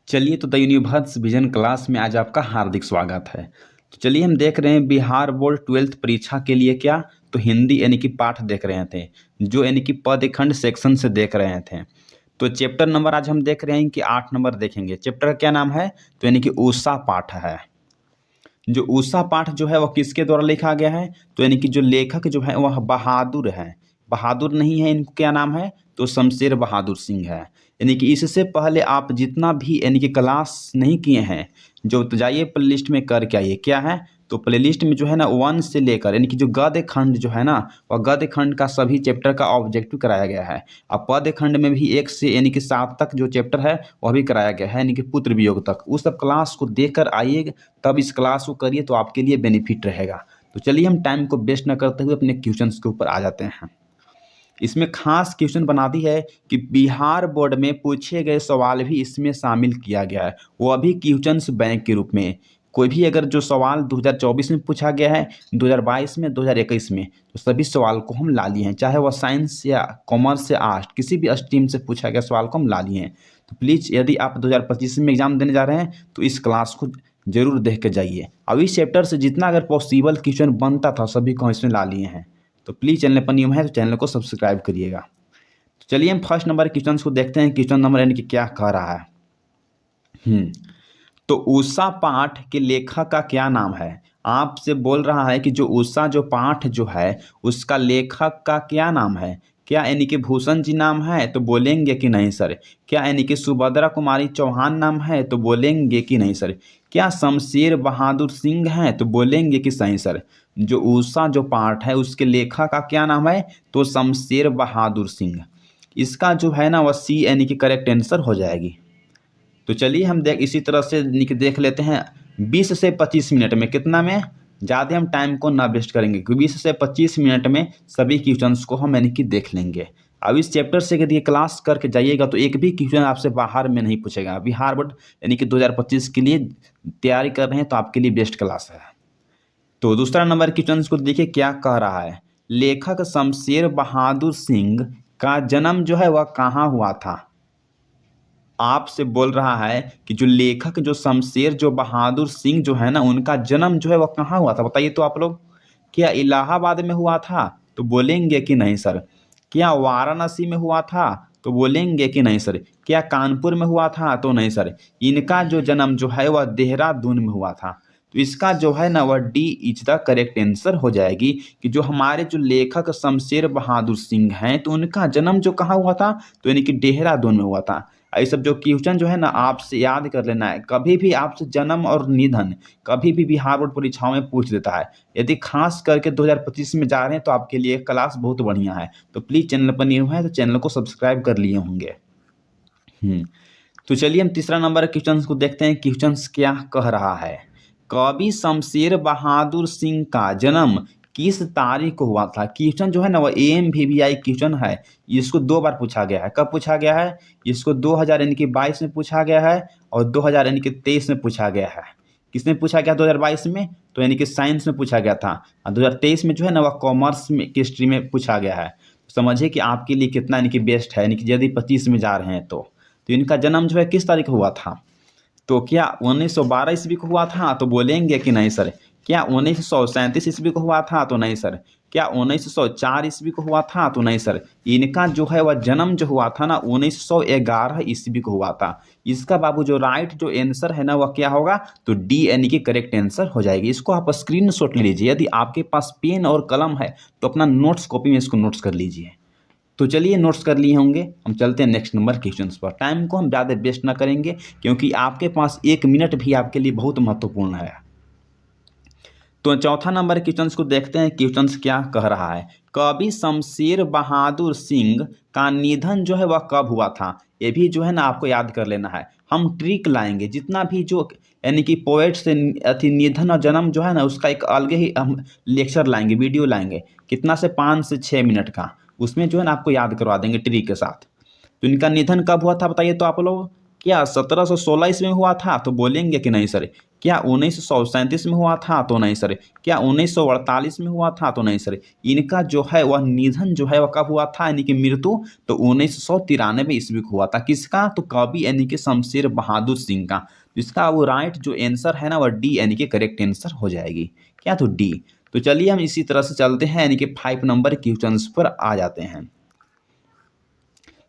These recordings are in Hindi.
चलिए तो द यूनिवर्स विजन क्लास में आज आपका हार्दिक स्वागत है। तो चलिए हम देख रहे हैं बिहार बोर्ड 12th परीक्षा के लिए क्या तो हिंदी यानी कि पाठ देख रहे थे, जो यानी कि पदखंड सेक्शन से देख रहे थे। तो चैप्टर नंबर आज हम देख रहे हैं कि 8 नंबर देखेंगे। चैप्टर का क्या नाम है तो यानी कि ऊषा पाठ है। जो ऊषा पाठ जो है वह किसके द्वारा लिखा गया है तो यानी कि जो लेखक जो है वह बहादुर है। बहादुर नहीं है, इनको क्या नाम है तो शमशेर बहादुर सिंह है। यानी कि इससे पहले आप जितना भी यानी कि क्लास नहीं किए हैं जो तो जाइए प्ले लिस्ट में करके आइए। क्या है तो प्ले लिस्ट में जो है ना 1 से लेकर यानी कि जो गद्य खंड जो है ना वह गद्य खंड का सभी चैप्टर का ऑब्जेक्टिव कराया गया है। अब पद्य खंड में भी 1 से यानी कि 7 तक जो चैप्टर है वह भी कराया गया है, यानी कि पुत्र वियोग तक। उस सब क्लास को देख कर आइए, तब इस क्लास को करिए तो आपके लिए बेनिफिट रहेगा। तो चलिए हम टाइम को वेस्ट न करते हुए अपने क्वेश्चंस के ऊपर आ जाते हैं। इसमें खास क्वेश्चन बना दी है कि बिहार बोर्ड में पूछे गए सवाल भी इसमें शामिल किया गया है, वो भी क्वेश्चंस बैंक के रूप में। कोई भी अगर जो सवाल 2024 में पूछा गया है, 2022 में, 2021 में, तो सभी सवाल को हम ला लिए हैं, चाहे वह साइंस या कॉमर्स या आर्ट किसी भी स्ट्रीम से पूछा गया सवाल को हम ला लिए हैं। तो प्लीज़ यदि आप 2025 में एग्जाम देने जा रहे हैं तो इस क्लास को जरूर देख के जाइए। अब इस चैप्टर से जितना अगर पॉसिबल क्वेश्चन बनता था सभी को इसमें ला लिए हैं। तो प्लीज़ चैनल पर न्यू है तो चैनल को सब्सक्राइब करिएगा। तो चलिए हम फर्स्ट नंबर क्वेश्चन को देखते हैं। क्वेश्चन नंबर यानी कि क्या कह रहा है। तो ऊषा पाठ के लेखक का क्या नाम है। आपसे बोल रहा है कि जो ऊषा जो पाठ जो है उसका लेखक का क्या नाम है। क्या यानी कि भूषण जी नाम है तो बोलेंगे कि नहीं सर। क्या यानी कि सुभद्रा कुमारी चौहान नाम है तो बोलेंगे कि नहीं सर। क्या शमशेर बहादुर सिंह है तो बोलेंगे कि सही सर। जो ऊषा जो पाठ है उसके लेखक का क्या नाम है तो शमशेर बहादुर सिंह। इसका जो है ना वह सी यानी कि करेक्ट आंसर हो जाएगी। तो चलिए हम इसी तरह से देख लेते हैं 20 से 25 मिनट में। कितना में ज़्यादा हम टाइम को ना वेस्ट करेंगे क्योंकि 20 से 25 मिनट में सभी क्वेश्चंस को हम यानी कि देख लेंगे। अब इस चैप्टर से यदि क्लास करके जाइएगा तो एक भी क्वेश्चन आपसे बाहर में नहीं पूछेगा। बिहार बोर्ड यानी कि 2025 के लिए तैयारी कर रहे हैं तो आपके लिए बेस्ट क्लास है। तो दूसरा नंबर क्वेश्चन को देखिए क्या कह रहा है। लेखक शमशेर बहादुर सिंह का जन्म जो है वह कहाँ हुआ था। आपसे बोल रहा है कि जो लेखक जो शमशेर जो बहादुर सिंह जो है ना उनका जन्म जो है वह कहाँ हुआ था, बताइए तो आप लोग। क्या इलाहाबाद में हुआ था तो बोलेंगे कि नहीं सर। क्या वाराणसी में हुआ था तो बोलेंगे कि नहीं सर। क्या कानपुर में हुआ था तो नहीं सर। इनका जो जन्म जो है वह देहरादून में हुआ था। तो इसका जो है ना वह D is the correct answer हो जाएगी कि जो हमारे जो लेखक शमशेर बहादुर सिंह हैं तो उनका जन्म जो कहाँ हुआ था तो यानी कि देहरादून में हुआ था। ये सब जो क्वेश्चन जो है ना आपसे याद कर लेना है। कभी भी आपसे जन्म और निधन कभी भी बिहार बोर्ड परीक्षाओं में पूछ देता है। यदि खास करके 2025 में जा रहे हैं तो आपके लिए क्लास बहुत बढ़िया है। तो प्लीज़ चैनल पर न्यू है तो चैनल को सब्सक्राइब कर लिए होंगे। तो चलिए हम तीसरा नंबर क्वेश्चन को देखते हैं। क्वेश्चन क्या कह रहा है। कवि शमशेर बहादुर सिंह का जन्म किस तारीख को हुआ था। क्वेश्चन जो है ना वह AMVVI क्वेश्चन है। इसको 2 बार पूछा गया है। कब पूछा गया है, इसको 2000 यानी कि 22 में पूछा गया है और 2000 यानी कि 23 में पूछा गया है। किसमें पूछा गया 2022 में तो यानी कि साइंस में पूछा गया था और 2023 में जो है ना वह कॉमर्स में की स्ट्रीम में पूछा गया है। तो समझिए कि आपके लिए कितना यानी कि बेस्ट है, यानी कि यदि 25 में जा रहे हैं तो इनका जन्म जो है किस तारीख को हुआ था। तो क्या 1912 ईस्वी को हुआ था तो बोलेंगे कि नहीं सर। क्या 1937 ईस्वी को हुआ था तो नहीं सर। क्या 1904 ईस्वी को हुआ था तो नहीं सर। इनका जो है वह जन्म जो हुआ था ना 1911 ईस्वी को हुआ था। इसका बाबू जो राइट जो आंसर है ना वह क्या होगा तो डी यानी कि करेक्ट आंसर हो जाएगी। इसको आप स्क्रीनशॉट ले लीजिए। यदि आपके पास पेन और कलम है तो अपना नोट्स कॉपी में इसको नोट्स कर लीजिए। तो चलिए नोट्स कर लिए होंगे, हम चलते हैं नेक्स्ट नंबर क्वेश्चन पर। टाइम को हम ज़्यादा वेस्ट ना करेंगे क्योंकि आपके पास 1 मिनट भी आपके लिए बहुत महत्वपूर्ण है। तो चौथा नंबर क्वेश्चन को देखते हैं। क्वेश्चन क्या कह रहा है। कवि शमशेर बहादुर सिंह का निधन जो है वह कब हुआ था। ये भी जो है ना आपको याद कर लेना है। हम ट्रिक लाएंगे जितना भी जो यानी कि पोएट से अति निधन और जन्म जो है ना उसका एक अलग ही हम लेक्चर लाएंगे, वीडियो लाएंगे। कितना से 5 से 6 मिनट का, उसमें जो है ना आपको याद करवा देंगे ट्रिक के साथ। तो इनका निधन कब हुआ था बताइए तो आप लोग। क्या 1716 ईस्वी में हुआ था? तो बोलेंगे कि नहीं सर। क्या 1937 में हुआ था? तो नहीं सर। क्या 1948 में हुआ था? तो नहीं सर। इनका जो है वह निधन जो है वह कब हुआ था, यानी कि मृत्यु? तो 1993 ईस्वी को हुआ था। किसका? तो कवि यानी कि शमशेर बहादुर सिंह का। इसका वो राइट जो आंसर है ना वह डी यानी कि करेक्ट आंसर हो जाएगी। क्या? तो डी। तो चलिए हम इसी तरह से चलते हैं, यानी कि 5 नंबर क्वेश्चन पर आ जाते हैं।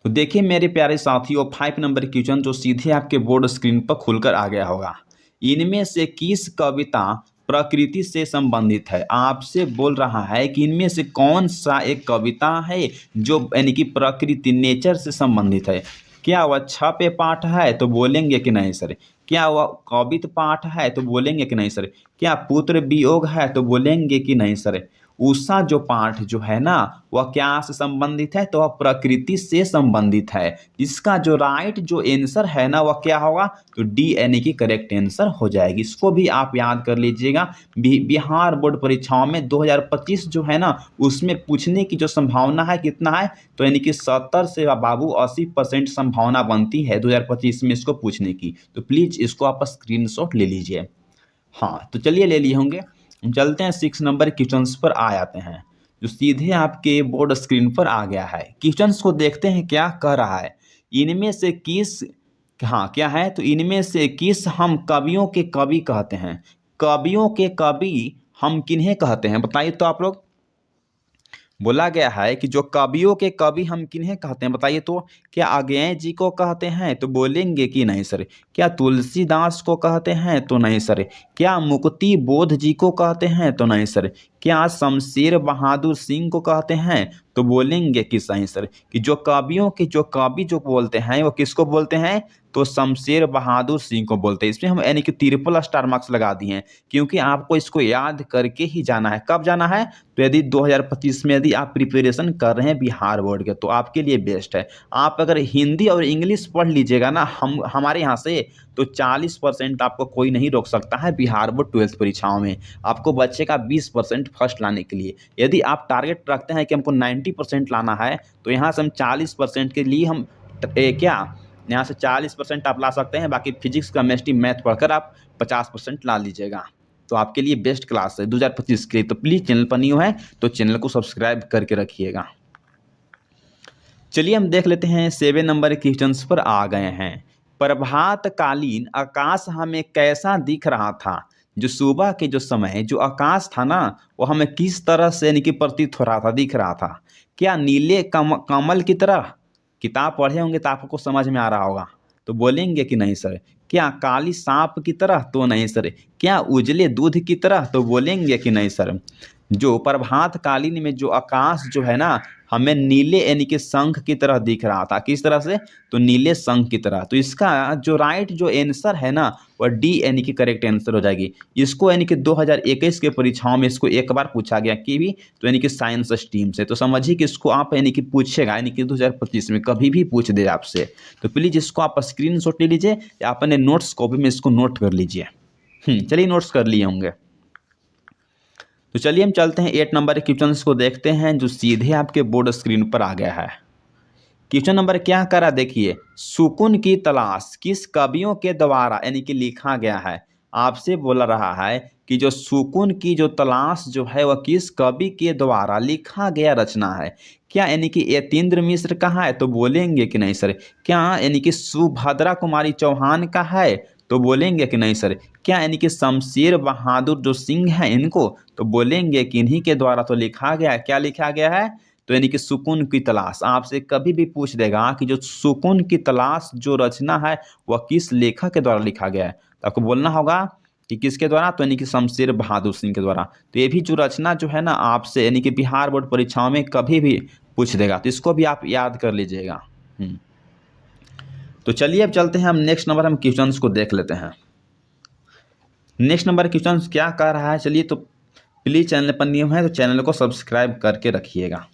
तो देखिए मेरे प्यारे साथियों, 5 नंबर क्वेश्चन जो सीधे आपके बोर्ड स्क्रीन पर खुलकर आ गया होगा। इनमें से किस कविता प्रकृति से संबंधित है? आपसे बोल रहा है कि इनमें से कौन सा एक कविता है जो यानी कि प्रकृति नेचर से संबंधित है? क्या वह छपे पाठ है? तो बोलेंगे कि नहीं सर। क्या वह कवित पाठ है? तो बोलेंगे कि नहीं सर। क्या पुत्र वियोग है? तो बोलेंगे कि नहीं सर। उषा जो पाठ जो है ना वह क्या से संबंधित है? तो वह प्रकृति से संबंधित है। इसका जो राइट जो आंसर है ना वह क्या होगा? तो डी यानी कि करेक्ट आंसर हो जाएगी। इसको भी आप याद कर लीजिएगा। बिहार बोर्ड परीक्षाओं में 2025 जो है ना उसमें पूछने की जो संभावना है कितना है? तो यानी कि 70 से बाबू 80% संभावना बनती है 2025 में इसको पूछने की। तो प्लीज इसको आप स्क्रीनशॉट ले लीजिए। हाँ तो चलिए ले लिए होंगे। हम चलते हैं 6 नंबर क्वेश्चंस पर आ जाते हैं, जो सीधे आपके बोर्ड स्क्रीन पर आ गया है। क्वेश्चंस को देखते हैं क्या कह रहा है। इनमें से किस, हाँ क्या है, तो इनमें से किस हम कवियों के कवि कहते हैं? कवियों के कवि हम किन्हें कहते हैं बताइए तो आप लोग। बोला गया है कि जो कवियों के कवि हम किन्हें कहते हैं बताइए तो। क्या अज्ञेय जी को कहते हैं? तो बोलेंगे कि नहीं सर। क्या तुलसीदास को कहते हैं? तो नहीं सर। क्या मुक्ति बोध जी को कहते हैं? तो नहीं सर। क्या शमशेर बहादुर सिंह को कहते हैं? तो बोलेंगे कि सही सर। कि जो कवियों के जो कवि जो बोलते हैं वो किसको बोलते हैं? तो शमशेर बहादुर सिंह को बोलते हैं। इसमें हम यानी कि ट्रिपल स्टार मार्क्स लगा दिए हैं, क्योंकि आपको इसको याद करके ही जाना है। कब जाना है? तो यदि 2025 में यदि आप प्रिपरेशन कर रहे हैं बिहार बोर्ड के तो आपके लिए बेस्ट है। आप अगर हिंदी और इंग्लिश पढ़ लीजिएगा ना हमारे यहाँ से, तो 40% आपको कोई नहीं रोक सकता है बिहार बोर्ड 12th परीक्षाओं में। आपको बच्चे का 20% फर्स्ट लाने के लिए। यदि आप टारगेट रखते हैं कि हमको 90% लाना है, तो यहाँ से हम 40% के लिए हम क्या यहाँ से 40% आप ला सकते हैं। बाकी फिजिक्स केमिस्ट्री मैथ पढ़कर आप 50% ला लीजिएगा। तो आपके लिए बेस्ट क्लास है 2025 के लिए। तो प्लीज़ चैनल पर न्यू है तो चैनल को सब्सक्राइब करके रखिएगा। चलिए हम देख लेते हैं 7 नंबर क्वेश्चंस पर आ गए हैं। प्रभातकालीन आकाश हमें कैसा दिख रहा था? जो सुबह के जो समय जो आकाश था ना वो हमें किस तरह से यानी कि प्रतीत हो रहा था, दिख रहा था? क्या नीले कमल की तरह? किताब पढ़े होंगे तो आपको समझ में आ रहा होगा। तो बोलेंगे कि नहीं सर। क्या काली सांप की तरह? तो नहीं सर। क्या उजले दूध की तरह? तो बोलेंगे कि नहीं सर। जो प्रभातकालीन में जो आकाश जो है ना हमें नीले यानी कि शंख की तरह दिख रहा था। किस तरह से? तो नीले शंख की तरह। तो इसका जो राइट जो आंसर है ना वह डी यानी कि करेक्ट आंसर हो जाएगी। इसको यानी कि 2021 के परीक्षाओं में इसको एक बार पूछा गया कि भी तो यानी कि साइंस स्ट्रीम से। तो समझिए कि इसको आप यानी कि पूछेगा यानी कि 2025 में कभी भी पूछ दे आपसे। तो प्लीज़ इसको आप स्क्रीनशॉट ले लीजिए या अपने नोट्स कॉपी में इसको नोट कर लीजिए। चलिए नोट्स कर लिए होंगे। तो चलिए हम चलते हैं 8 नंबर क्वेश्चंस को देखते हैं, जो सीधे आपके बोर्ड स्क्रीन पर आ गया है। क्वेश्चन नंबर क्या करा देखिए। सुकून की तलाश किस कवियों के द्वारा यानी कि लिखा गया है? आपसे बोला रहा है कि जो सुकून की जो तलाश जो है वह किस कवि के द्वारा लिखा गया रचना है? क्या यानी कि यतीन्द्र मिश्र का है? तो बोलेंगे कि नहीं सर। क्या यानी कि सुभद्रा कुमारी चौहान का है? तो बोलेंगे कि नहीं सर। क्या यानी कि शमशेर बहादुर जो सिंह हैं इनको? तो बोलेंगे कि इन्हीं के द्वारा तो लिखा गया है। क्या लिखा गया है? तो यानी कि सुकून की तलाश। आपसे कभी भी पूछ देगा कि जो सुकून की तलाश जो रचना है वह किस लेखक के द्वारा लिखा गया है, तो आपको बोलना होगा कि किसके द्वारा? तो यानी कि शमशेर बहादुर सिंह के द्वारा। तो ये भी जो रचना जो है ना आपसे यानी कि बिहार बोर्ड परीक्षाओं में कभी भी पूछ देगा, तो इसको भी आप याद कर लीजिएगा। तो चलिए अब चलते हैं हम नेक्स्ट नंबर हम क्वेश्चंस को देख लेते हैं। नेक्स्ट नंबर क्वेश्चंस क्या कह रहा है, चलिए तो प्लीज़ चैनल पर न्यू है तो चैनल को सब्सक्राइब करके रखिएगा।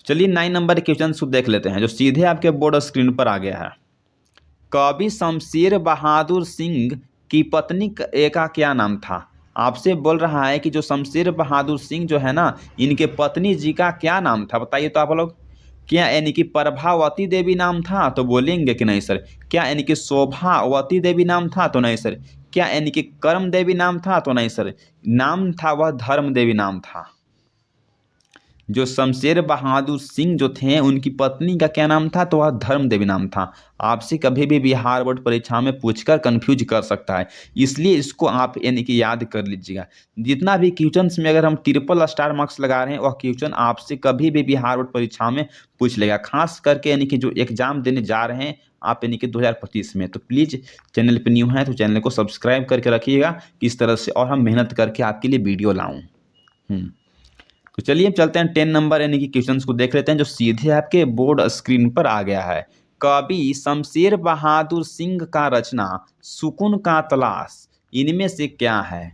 चलिए 9 नंबर क्वेश्चन को देख लेते हैं, जो सीधे आपके बोर्ड स्क्रीन पर आ गया है। कवि शमशेर बहादुर सिंह की पत्नी का क्या नाम था? आपसे बोल रहा है कि जो शमशेर बहादुर सिंह जो है ना इनके पत्नी जी का क्या नाम था बताइए तो आप लोग। क्या यानी कि प्रभावती देवी नाम था? तो बोलेंगे कि नहीं सर। क्या यानी कि शोभावती देवी नाम था? तो नहीं सर। क्या यानी कि कर्म देवी नाम था? तो नहीं सर। नाम था वह धर्म देवी नाम था। जो शमशेर बहादुर सिंह जो थे उनकी पत्नी का क्या नाम था? तो वह धर्म देवी नाम था। आपसे कभी भी बिहार बोर्ड परीक्षा में पूछकर कंफ्यूज कर सकता है, इसलिए इसको आप यानी कि याद कर लीजिएगा। जितना भी क्वेश्चंस में अगर हम ट्रिपल स्टार मार्क्स लगा रहे हैं वह क्वेश्चन आपसे कभी भी बिहार बोर्ड परीक्षा में पूछ लेगा, खास करके यानी कि जो एग्जाम देने जा रहे हैं आप यानी कि 2025 में। तो प्लीज़ चैनल पर न्यू है तो चैनल को सब्सक्राइब करके रखिएगा किस तरह से और हम मेहनत करके आपके लिए वीडियो लाऊं। तो चलिए चलते हैं 10 नंबर यानी कि क्वेश्चंस को देख लेते हैं जो सीधे आपके बोर्ड स्क्रीन पर आ गया है। कवि शमशेर बहादुर सिंह का रचना सुकून का तलाश इनमें से क्या है?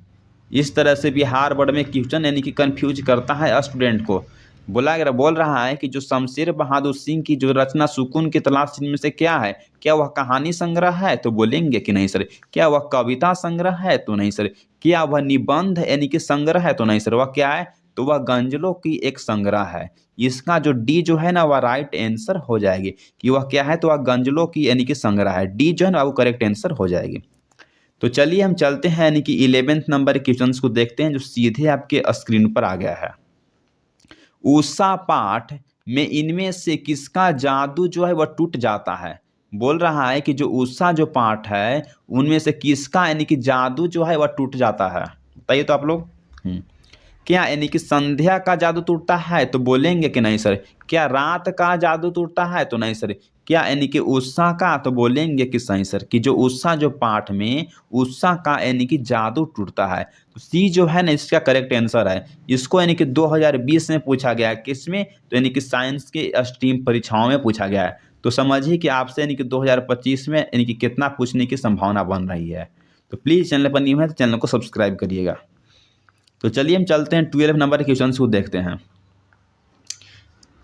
इस तरह से बिहार बोर्ड में क्वेश्चन यानी कि कंफ्यूज करता है स्टूडेंट को। बोल रहा है कि जो शमशेर बहादुर सिंह की जो रचना सुकून की तलाश इनमें से क्या है? क्या वह कहानी संग्रह है? तो बोलेंगे कि नहीं सर। क्या वह कविता संग्रह है? तो नहीं सर। क्या वह निबंध यानी कि संग्रह है? तो नहीं सर। वह क्या है? तो वह गंजलों की एक संग्रह है। इसका जो डी जो है ना वह राइट आंसर हो जाएगी कि वह क्या है? तो वह गंजलों की यानी कि संग्रह है। डी जो है ना वो करेक्ट आंसर हो जाएगी। तो चलिए हम चलते हैं यानी कि 11th नंबर क्वेश्चंस को देखते हैं जो सीधे आपके स्क्रीन पर आ गया है। उषा पाठ में इनमें से किसका जादू जो है वह टूट जाता है? बोल रहा है कि जो उषा जो पाठ है उनमें से किसका यानी कि जादू जो है वह टूट जाता है? बताइए तो आप लोग। क्या यानी कि संध्या का जादू टूटता है? तो बोलेंगे कि नहीं सर। क्या रात का जादू टूटता है? तो नहीं सर। क्या यानी कि उषा का? तो बोलेंगे कि सही सर कि जो उषा जो पाठ में उषा का यानी कि जादू टूटता है। तो सी जो है ना इसका करेक्ट आंसर है। इसको यानी कि 2020 में पूछा गया है किसमें? तो यानी कि साइंस के स्ट्रीम परीक्षाओं में पूछा गया है। तो समझिए कि आपसे यानी कि 2025 में यानी कि कितना पूछने की संभावना बन रही है। तो प्लीज़ चैनल पर न्यू है तो चैनल को सब्सक्राइब करिएगा। तो चलिए हम चलते हैं 12 नंबर क्वेश्चन को देखते हैं।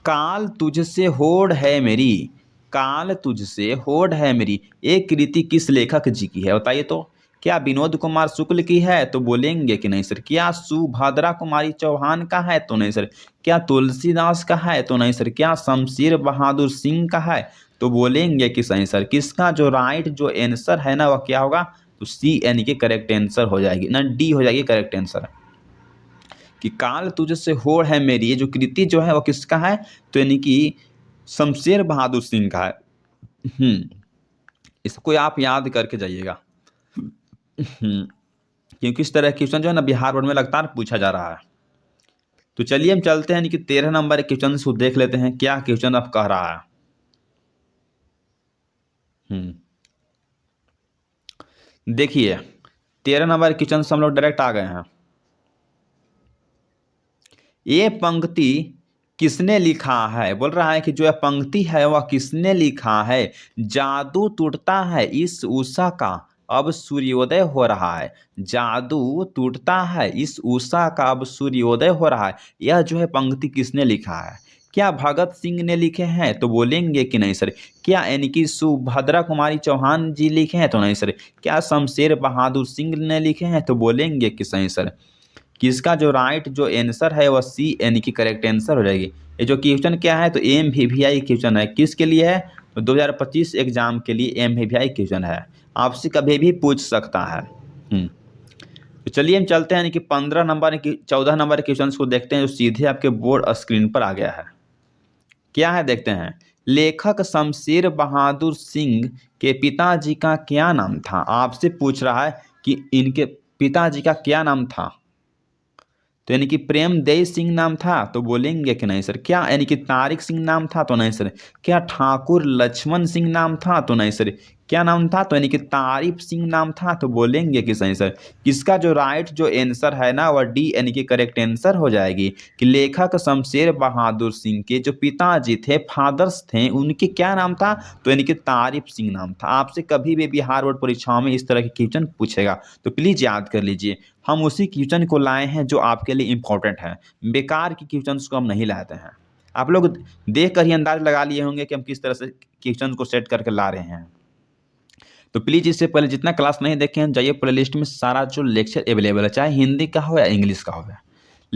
काल तुझसे होड़ है मेरी, काल तुझसे होड़ है मेरी, एक कृति किस लेखक जी की है? बताइए तो। क्या विनोद कुमार शुक्ल की है? तो बोलेंगे कि नहीं सर। क्या सुभद्रा कुमारी चौहान का है? तो नहीं सर। क्या तुलसीदास का है? तो नहीं सर। क्या शमशेर बहादुर सिंह का है? तो बोलेंगे कि सही सर। किसका जो राइट जो आंसर है ना वह क्या होगा? तो सी यानी कि करेक्ट आंसर हो जाएगी ना, डी हो जाएगी करेक्ट आंसर। कि काल तुझसे होड़ है मेरी, ये जो कृति जो है वो किसका है? तो यानी कि शमशेर बहादुर सिंह का है। इसको आप याद करके जाइएगा। क्योंकि इस तरह क्वेश्चन जो है ना बिहार बोर्ड में लगातार पूछा जा रहा है। तो चलिए हम चलते हैं यानी कि 13 नंबर क्वेश्चन को देख लेते हैं क्या क्वेश्चन अब कह रहा है। देखिए 13 नंबर क्वेश्चन से हम लोग डायरेक्ट आ गए हैं। ये पंक्ति किसने लिखा है? बोल रहा है कि जो यह पंक्ति है वह किसने लिखा है? जादू टूटता है इस उषा का, अब सूर्योदय हो रहा है। जादू टूटता है इस उषा का, अब सूर्योदय हो रहा है। यह जो है पंक्ति किसने लिखा है? क्या भगत सिंह ने लिखे हैं? तो बोलेंगे कि नहीं सर। क्या यानी कि सुभद्रा कुमारी चौहान जी लिखे हैं? तो नहीं सर। क्या शमशेर बहादुर सिंह ने लिखे हैं? तो बोलेंगे कि सही सर। किसका जो राइट जो आंसर है वह सी यानी कि करेक्ट आंसर हो जाएगी। ये जो क्वेश्चन क्या है? तो MVVI क्वेश्चन है। किसके लिए है? तो 2025 एग्जाम के लिए MVVI क्वेश्चन है, आपसे कभी भी पूछ सकता है। तो चलिए हम चलते हैं यानी कि 15 नंबर की 14 नंबर क्वेश्चन को देखते हैं जो सीधे आपके बोर्ड स्क्रीन पर आ गया है। क्या है देखते हैं। लेखक शमशेर बहादुर सिंह के पिताजी का क्या नाम था? आपसे पूछ रहा है कि इनके पिताजी का क्या नाम था? तो यानी कि प्रेमदय सिंह नाम था? तो बोलेंगे कि नहीं सर। क्या यानी कि तारिक सिंह नाम था? तो नहीं सर। क्या ठाकुर लक्ष्मण सिंह नाम था? तो नहीं सर। क्या नाम था? तो यानी कि तारिफ सिंह नाम था? तो बोलेंगे कि सही सर। किसका जो राइट जो आंसर है ना वह डी यानी कि करेक्ट आंसर हो जाएगी कि लेखक शमशेर बहादुर सिंह के जो पिताजी थे फादर्स थे उनके क्या नाम था? तो यानी कि तारिफ सिंह नाम था। आपसे कभी भी बिहार बोर्ड परीक्षाओं में इस तरह के क्वेश्चन पूछेगा तो प्लीज़ याद कर लीजिए। हम उसी क्वेश्चन को लाए हैं जो आपके लिए इम्पोर्टेंट है, बेकार की क्वेश्चंस को हम नहीं लाते हैं। आप लोग देख कर ही अंदाज लगा लिए होंगे कि हम किस तरह से क्वेश्चन को सेट करके ला रहे हैं। तो प्लीज़ इससे पहले जितना क्लास नहीं देखे हैं जाइए प्लेलिस्ट में, सारा जो लेक्चर अवेलेबल है चाहे हिंदी का हो या इंग्लिश का हो।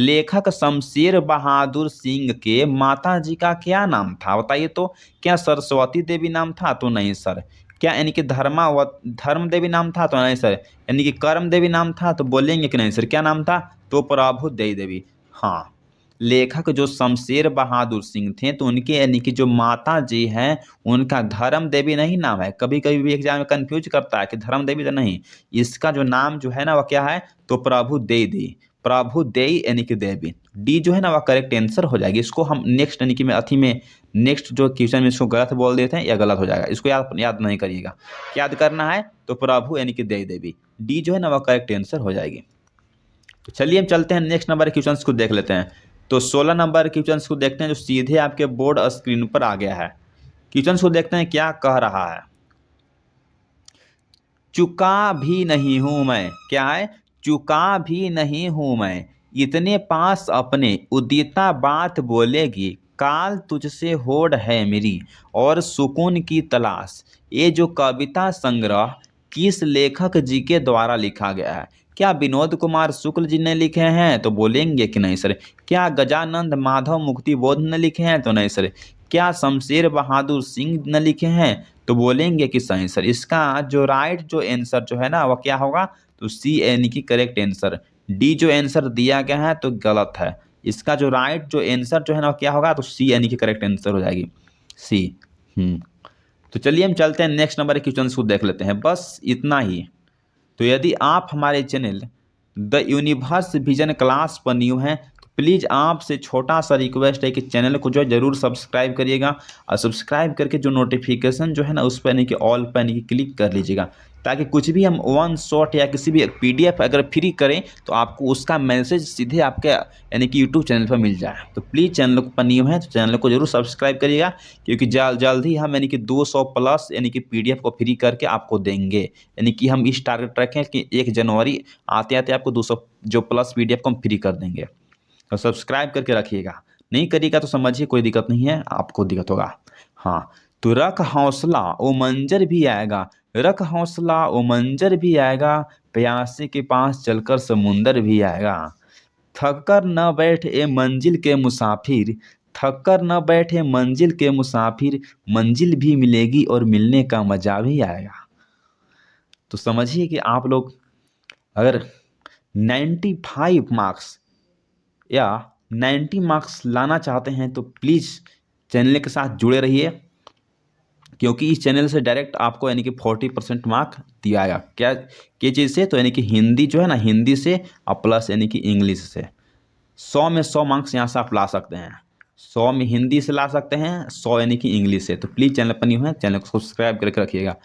लेखक शमशेर बहादुर सिंह के माता जी का क्या नाम था, बताइए तो। क्या सरस्वती देवी नाम था, तो नहीं सर। क्या यानी कि धर्म देवी नाम था, तो नहीं सर। यानी कि कर्म देवी नाम था, तो बोलेंगे कि नहीं सर। क्या नाम था, तो प्रभु देवी। हाँ, लेखक जो शमशेर बहादुर सिंह थे, तो उनके यानी कि जो माता जी हैं उनका धर्म देवी नहीं नाम है। कभी कभी भी एग्जाम में कंफ्यूज करता है कि धर्म देवी तो नहीं, इसका जो नाम जो है ना वह क्या है, तो प्रभु देवी। प्रभु देई यानी कि देवी। डी जो है ना वह करेक्ट आंसर हो जाएगी। इसको हम नेक्स्ट यानी कि मैं अथी में नेक्स्ट जो क्वेश्चन में इसको गलत बोल देते हैं, यह गलत हो जाएगा। इसको याद नहीं करिएगा, याद करना है तो प्रभु यानी कि देवी। डी जो है ना वह करेक्ट आंसर हो जाएगी। तो चलिए हम चलते हैं नेक्स्ट नंबर के क्वेश्चन को देख लेते हैं। तो 16 नंबर के क्वेश्चन को देखते हैं जो सीधे आपके बोर्ड स्क्रीन पर आ गया है। क्वेश्चन को देखते हैं क्या कह रहा है। चुका भी नहीं हूं मैं, क्या है, चुका भी नहीं हूं मैं, इतने पास अपने उदिता बात बोलेगी, काल तुझसे होड़ है मेरी और सुकून की तलाश। ये जो कविता संग्रह किस लेखक जी के द्वारा लिखा गया है। क्या विनोद कुमार शुक्ल जी ने लिखे हैं, तो बोलेंगे कि नहीं सर। क्या गजानंद माधव मुक्तिबोध ने लिखे हैं, तो नहीं सर। क्या शमशेर बहादुर सिंह ने लिखे हैं, तो बोलेंगे कि सही सर। इसका जो राइट जो आंसर जो है ना वह क्या होगा, तो सी यानी कि करेक्ट आंसर। डी जो आंसर दिया गया है तो गलत है। इसका जो राइट जो आंसर जो है ना वह क्या होगा, तो सी यानी कि करेक्ट आंसर हो जाएगी, सी। तो चलिए हम चलते हैं नेक्स्ट नंबर के क्वेश्चन को देख लेते हैं, बस इतना ही। तो यदि आप हमारे channel the universe vision class पर न्यू हैं तो प्लीज़ आपसे छोटा सा रिक्वेस्ट है कि चैनल को जो है ज़रूर सब्सक्राइब करिएगा और सब्सक्राइब करके जो नोटिफिकेशन जो है ना उस पर यानी कि ऑल पर यानी कि क्लिक कर लीजिएगा, ताकि कुछ भी हम वन शॉट या किसी भी PDF अगर फ्री करें तो आपको उसका मैसेज सीधे आपके यानी कि यूट्यूब चैनल पर मिल जाए। तो प्लीज़ चैनल पर न्यू है तो चैनल को जरूर सब्सक्राइब करिएगा, क्योंकि जल्द ही हम यानी कि 200 प्लस यानी कि PDF को फ्री करके आपको देंगे। यानी कि हम इस टारगेट रखें कि 1 जनवरी आते आते आपको 200 जो प्लस PDF को हम फ्री कर देंगे। तो सब्सक्राइब करके रखिएगा, नहीं करिएगा तो समझिए कोई दिक्कत नहीं है, आपको दिक्कत होगा। हाँ, तो रख हौसला वो मंजर भी आएगा, रख हौसला वो मंजर भी आएगा, प्यासे के पास चलकर समुंदर भी आएगा। थक कर न बैठ ए मंजिल के मुसाफिर, थक कर न बैठे मंजिल के मुसाफिर, मंजिल भी मिलेगी और मिलने का मजा भी आएगा। तो समझिए कि आप लोग अगर 95 मार्क्स या 90 मार्क्स लाना चाहते हैं तो प्लीज़ चैनल के साथ जुड़े रहिए, क्योंकि इस चैनल से डायरेक्ट आपको यानी कि 40% मार्क दिया जाएगा। क्या चीज़ से, तो यानी कि हिंदी जो है ना, हिंदी से और प्लस यानी कि इंग्लिश से 100 में 100 मार्क्स यहाँ से आप ला सकते हैं। 100 में हिंदी से ला सकते हैं, 100 यानी कि इंग्लिश से। तो प्लीज़ चैनल पर न्यू है, चैनल को सब्सक्राइब करके रखिएगा।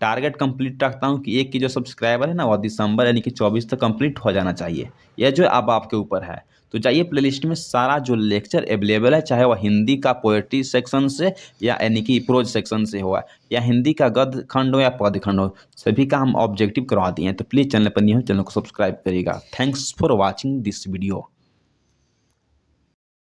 टारगेट कंप्लीट रखता हूँ कि एक की जो सब्सक्राइबर है ना वह दिसंबर यानी कि 24 तक कंप्लीट हो जाना चाहिए। यह जो अब आपके ऊपर है। तो जाइए प्लेलिस्ट में सारा जो लेक्चर अवेलेबल है, चाहे वह हिंदी का पोएट्री सेक्शन से या यानी कि प्रोज सेक्शन से हुआ या हिंदी का गद्य खंड हो या पद्य खंड हो, सभी का हम ऑब्जेक्टिव करवा दिए हैं। तो प्लीज़ चैनल पर नहीं हो, चैनल को सब्सक्राइब करिएगा। Thanks for watching this video.